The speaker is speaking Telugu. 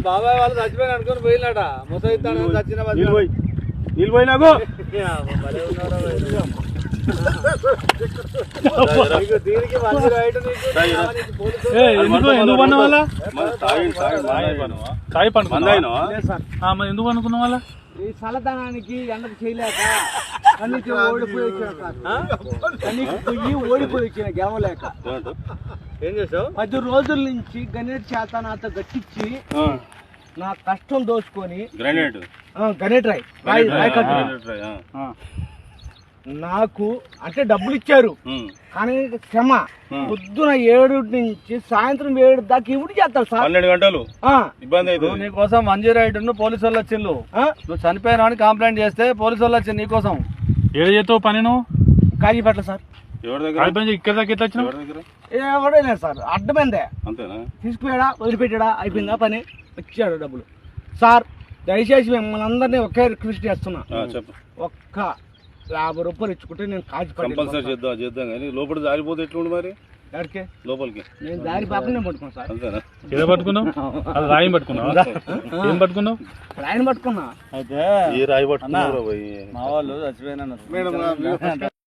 బాబాయ్ వాళ్ళు చచ్చిపోయిన అనుకుని పోయినట ముసైతాను చచ్చిన నీళ్ళు పోయినాకు దీనికి ఎందుకు పన్న వాళ్ళ ఎందుకు అనుకున్న వాళ్ళ ఈ చల్లదనానికి ఎండకు చేయలేక కన్నీకి ఓడిపోయి వచ్చిన గెలవలేక ఏం చేసావు 10 రోజుల నుంచి గణేట్ చేత నాతో గట్టించి నా కష్టం దోచుకొని గణేట్ రాయ్ నాకు అంటే డబ్బులు ఇచ్చారు కానీ క్షమ పొద్దున 7 నుంచి సాయంత్రం 7 దాకా ఇవి చేస్తారు సార్ 12 గంటలు ఇబ్బంది అయితే నీకోసం మంజీ రైడ్ పోలీసు వాళ్ళు వచ్చిండు నువ్వు చనిపోయినా అని కంప్లైంట్ చేస్తే పోలీసు వాళ్ళు వచ్చింది నీకోసం ఏడు చేస్తావు పని నువ్వు కాజీపేట సార్ ఇక్కడ దాకా ఎట్లా వచ్చినావు ఎవడలేదు సార్ అడ్డమైందే అంతేనా తీసుకుపోయాడా వదిలిపెట్టాడా అయిపోయిందా పని వచ్చాడు డబ్బులు సార్ దయచేసి మిమ్మల్ని అందరినీ ఒకే రిక్వెస్ట్ చేస్తున్నా ఒక్క 50 రూపాయలు ఇచ్చుకుంటే నేను కంపల్సరీ చేద్దాం కానీ లోపల జారిపోతే ఎట్లుండి మరి ఎక్కడికి లోపలికి నేను దారి పాపనే పట్టుకున్నా సార్ అంతేనా ఏదో పట్టుకున్నావు అది రాయి పట్టుకున్నావు ఏం పట్టుకున్నావు రాయిని పట్టుకున్నా అయితే ఏ రాయి పట్టుకున్నావు మా వాళ్ళు చచ్చిపోయినా